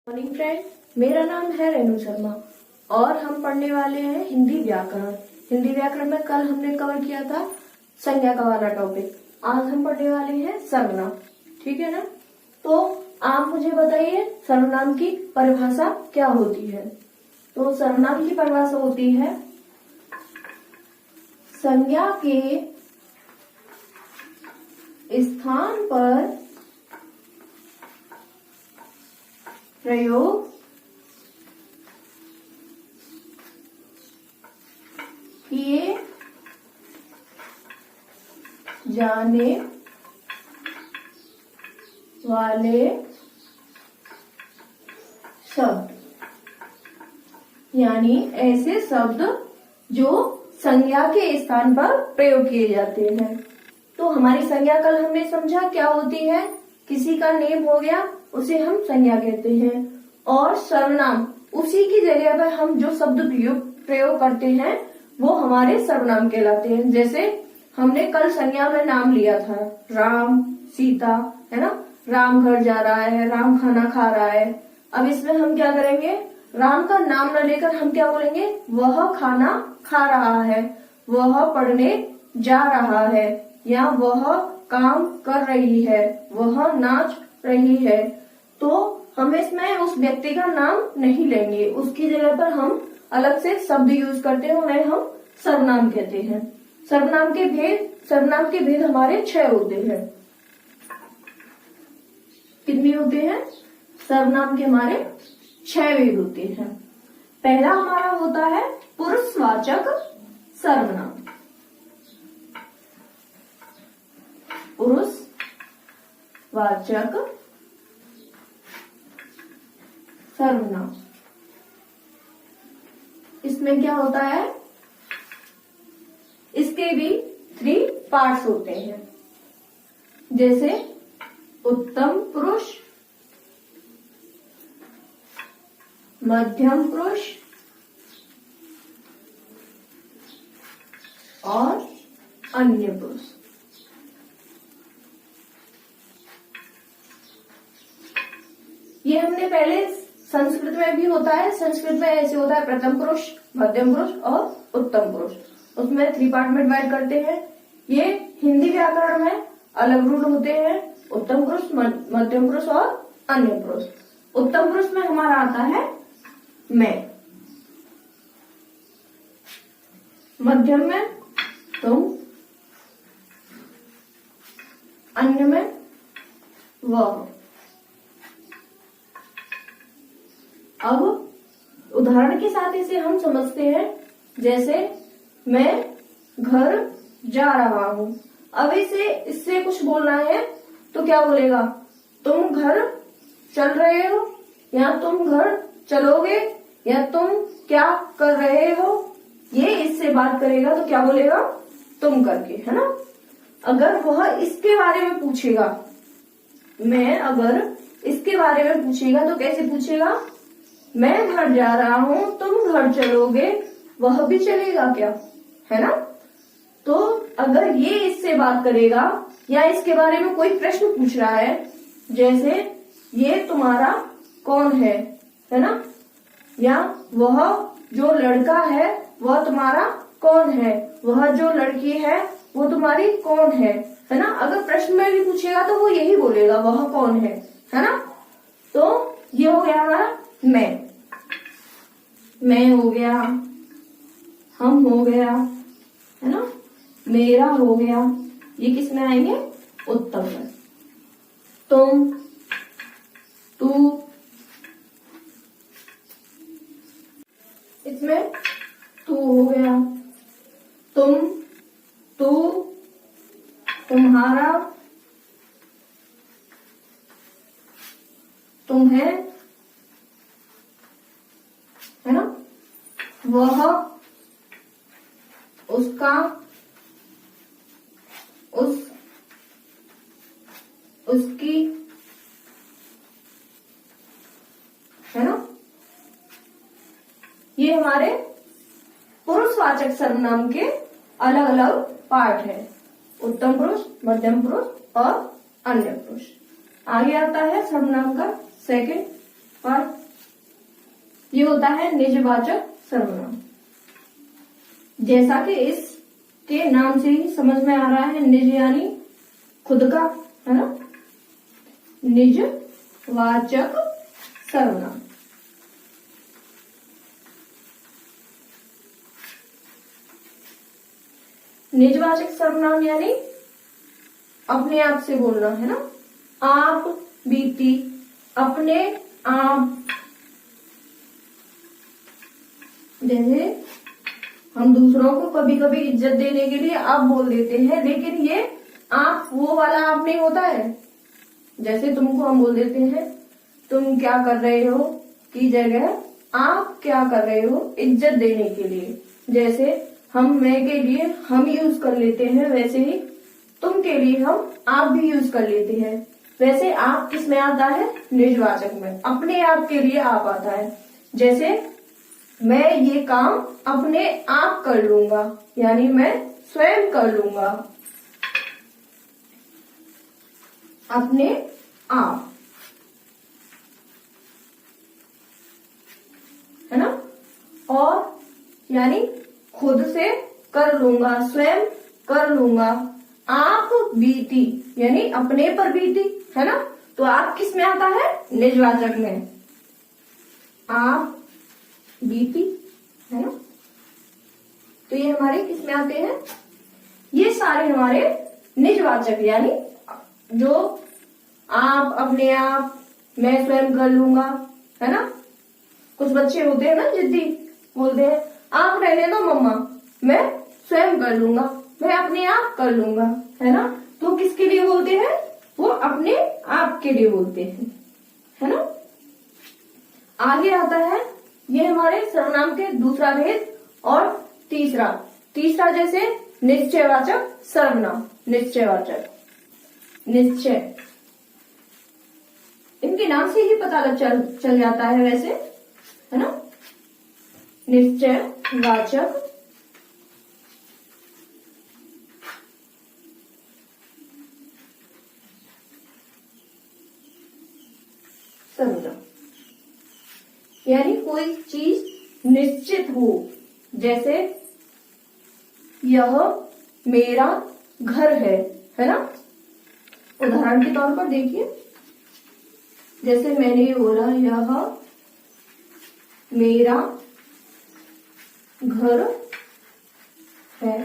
Morning friend, मेरा नाम है रेणु शर्मा और हम पढ़ने वाले हैं हिंदी व्याकरण। हिंदी व्याकरण में कल हमने कवर किया था संज्ञा का वाला टॉपिक। आज हम पढ़ने वाले हैं सर्वनाम। ठीक है ना? तो आप मुझे बताइए सर्वनाम की परिभाषा क्या होती है। तो सर्वनाम की परिभाषा होती है संज्ञा के स्थान पर प्रयोग किए जाने वाले शब्द, यानी ऐसे शब्द जो संज्ञा के स्थान पर प्रयोग किए जाते हैं। तो हमारी संज्ञा कल हमने समझा क्या होती है। किसी का नेम हो गया उसे हम संज्ञा कहते हैं, और सर्वनाम उसी की जगह पर हम जो शब्द प्रयोग करते हैं वो हमारे सर्वनाम कहलाते हैं। जैसे हमने कल संज्ञा में नाम लिया था राम, सीता, है ना। राम घर जा रहा है, राम खाना खा रहा है। अब इसमें हम क्या करेंगे, राम का नाम न लेकर हम क्या बोलेंगे, वह खाना खा रहा है, वह पढ़ने जा रहा है, या वह काम कर रही है, वह नाच रही है। तो हम इसमें उस व्यक्ति का नाम नहीं लेंगे, उसकी जगह पर हम अलग से शब्द यूज करते हैं, उन्हें हम सर्वनाम कहते हैं। सर्वनाम के भेद हमारे 6 होते हैं। कितने होते हैं? सर्वनाम के हमारे 6 भेद होते हैं। पहला हमारा होता है पुरुषवाचक सर्वनाम। पुरुषवाचक सर्वनाम, इसमें क्या होता है, इसके भी 3 पार्ट्स होते हैं। जैसे उत्तम पुरुष, मध्यम पुरुष और अन्य पुरुष। ये हमने पहले संस्कृत में भी होता है। संस्कृत में ऐसे होता है प्रथम पुरुष, मध्यम पुरुष और उत्तम पुरुष। उसमें 3 पार्ट में डिवाइड करते हैं। ये हिंदी व्याकरण में अलग रूल होते हैं, उत्तम पुरुष, मध्यम पुरुष और अन्य पुरुष। उत्तम पुरुष में हमारा आता है मैं, मध्यम में तुम, अन्य में वह। अब उदाहरण के साथ इसे हम समझते हैं। जैसे मैं घर जा रहा हूं। अब इससे कुछ बोलना है तो क्या बोलेगा, तुम घर चल रहे हो, या तुम घर चलोगे, या तुम क्या कर रहे हो। ये इससे बात करेगा तो क्या बोलेगा, तुम करके, है ना। अगर वह इसके बारे में पूछेगा, मैं अगर इसके बारे में पूछेगा तो कैसे पूछेगा, मैं घर जा रहा हूं, तुम घर चलोगे, वह भी चलेगा क्या, है ना। तो अगर ये इससे बात करेगा या इसके बारे में कोई प्रश्न पूछ रहा है, जैसे ये तुम्हारा कौन है ना, या वह जो लड़का है वह तुम्हारा कौन है, वह जो लड़की है वो तुम्हारी कौन है ना। अगर प्रश्न में भी पूछेगा तो वो यही बोलेगा, वह कौन है ना। तो ये हो गया हमारा मैं हो गया, हम हो गया, है ना, मेरा हो गया। ये किस में आएंगे, उत्तम में। तुम, तू, इसमें तू हो गया, तुम, तू, तुम्हारा, तुम्हें, है ना, वह, उसका, उसकी, है ना। ये हमारे पुरुषवाचक सर्वनाम के अलग अलग पार्ट है, उत्तम पुरुष, मध्यम पुरुष और अन्य पुरुष। आगे आता है सर्वनाम का सेकंड पार्ट। ये होता है निजवाचक सर्वनाम। जैसा कि इसके नाम से ही समझ में आ रहा है, निज यानी खुद का, है ना, निजवाचक सर्वनाम। निजवाचक सर्वनाम यानी अपने आप से बोलना, है ना। आप बीती, अपने आप। जैसे हम दूसरों को कभी कभी इज्जत देने के लिए आप बोल देते हैं, लेकिन ये आप वो वाला आप नहीं होता है। जैसे तुमको हम बोल देते हैं तुम क्या कर रहे हो की जगह आप क्या कर रहे हो, इज्जत देने के लिए। जैसे हम मैं के लिए हम यूज कर लेते हैं, वैसे ही तुम के लिए हम आप भी यूज कर लेते हैं। वैसे आप किस में आता है, निजवाचक में। अपने आप के लिए आप आता है। जैसे मैं ये काम अपने आप कर लूंगा, यानी मैं स्वयं कर लूंगा, अपने आप, है ना। और यानी खुद से कर लूंगा, स्वयं कर लूंगा। आप बीती यानी अपने पर बीती, है ना। तो आप किस में आता है, निजवाचक में। आप बीती, है ना। तो ये हमारे किस में आते हैं, ये सारे हमारे निजवाचक, यानी जो आप, अपने आप, मैं स्वयं कर लूंगा, है ना। कुछ बच्चे होते हैं ना जिद्दी, बोलते हैं आप रहने दो मम्मा, मैं स्वयं कर लूंगा, मैं अपने आप कर लूंगा, है ना। तो किसके लिए बोलते हैं, वो अपने आप के लिए बोलते हैं, है ना। आगे आता है ये हमारे सर्वनाम के दूसरा भेद। और तीसरा जैसे निश्चयवाचक सर्वनाम, निश्चयवाचक, निश्चय, इनके नाम से ही पता चल जाता है वैसे, है ना। निश्चयवाचक सर्वनाम यानी कोई चीज निश्चित हो। जैसे यह मेरा घर है ना। उदाहरण के तौर पर देखिए, जैसे मैंने ये बोला यह मेरा घर है।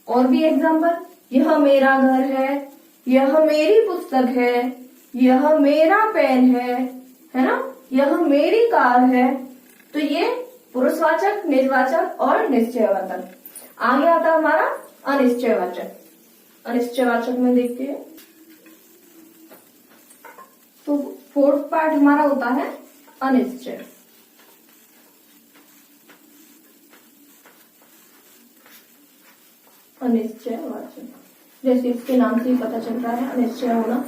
और भी एग्जांपल, यह मेरा घर है, यह मेरी पुस्तक है, यह मेरा पेन है ना, यह मेरी कार है। तो ये पुरुषवाचक, निजवाचक और निश्चयवाचक। आगे आता है हमारा अनिश्चयवाचक। अनिश्चयवाचक में देखते हैं तो फोर्थ पार्ट हमारा होता है अनिश्चय। अनिश्चयवाचक, जैसे इसके नाम से ही पता चल रहा है अनिश्चय होना,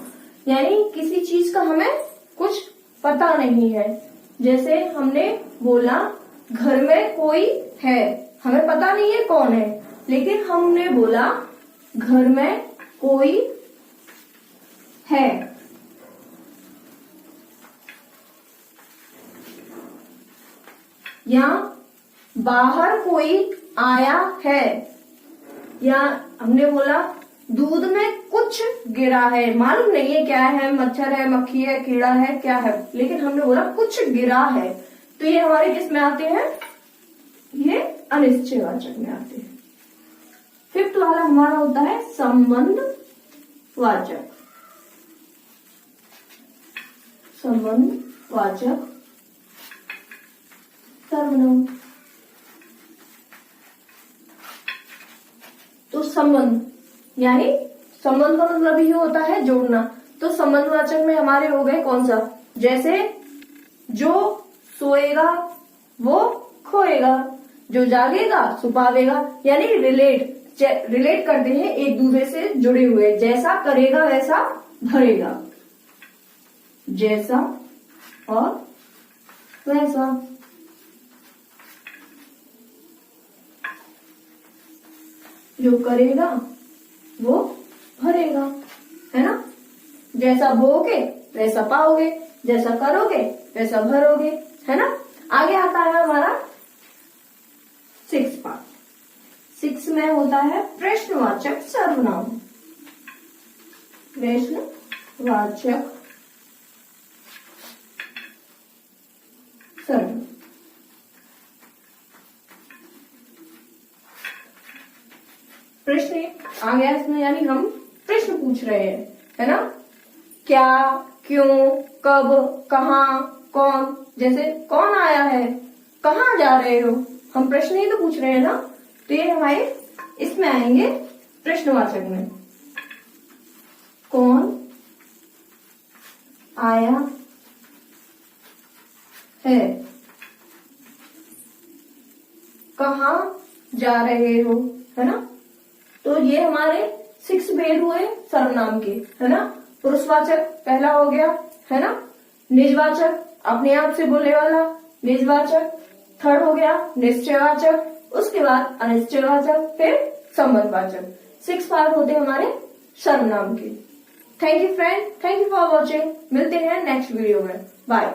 यानी किसी चीज का हमें कुछ पता नहीं है। जैसे हमने बोला घर में कोई है, हमें पता नहीं है कौन है, लेकिन हमने बोला घर में कोई है। या बाहर कोई आया है, या हमने बोला दूध में कुछ गिरा है, मालूम नहीं है क्या है, मच्छर है, मक्खी है, कीड़ा है, क्या है, लेकिन हमने बोला कुछ गिरा है। तो ये हमारे किस में आते हैं, ये अनिश्चयवाचक में आते हैं। फिफ्थ वाला हमारा होता है संबंधवाचक। संबंधवाचक सर्वनाम। तो संबंध यानी संबंध का मतलब ये होता है जोड़ना। तो संबंधवाचक में हमारे हो गए कौन सा, जैसे जो सोएगा वो खोएगा, जो जागेगा सो पावेगा, यानी रिलेट करते हैं एक दूसरे से जुड़े हुए। जैसा करेगा वैसा भरेगा, जैसा और वैसा। जो करेगा वो भरेगा, है ना। जैसा बोओगे वैसा पाओगे, जैसा करोगे वैसा भरोगे, है ना। आगे आता है हमारा 6 पार्ट। 6 में होता है प्रश्नवाचक सर्वनाम। प्रश्नवाचक सर्वनाम। प्रश्न आ गया इसमें, यानी हम प्रश्न पूछ रहे हैं, है ना। क्या, क्यों, कब, कहाँ, कौन। जैसे कौन आया है, कहाँ जा रहे हो, हम प्रश्न ही तो पूछ रहे हैं ना। तो ये हमारे इसमें आएंगे प्रश्नवाचक में। कौन आया है, कहाँ जा रहे हो, है ना। तो ये हमारे 6 भेद हुए सर्वनाम के, है ना। पुरुषवाचक पहला हो गया, है ना। निजवाचक अपने आप से बोलने वाला निजवाचक। थर्ड हो गया निश्चयवाचक, उसके बाद अनिश्चयवाचक, फिर संबंधवाचक। 6 पार्ट होते हैं हमारे सर्वनाम के। Thank you friend, thank you for watching. मिलते हैं नेक्स्ट वीडियो में। बाय।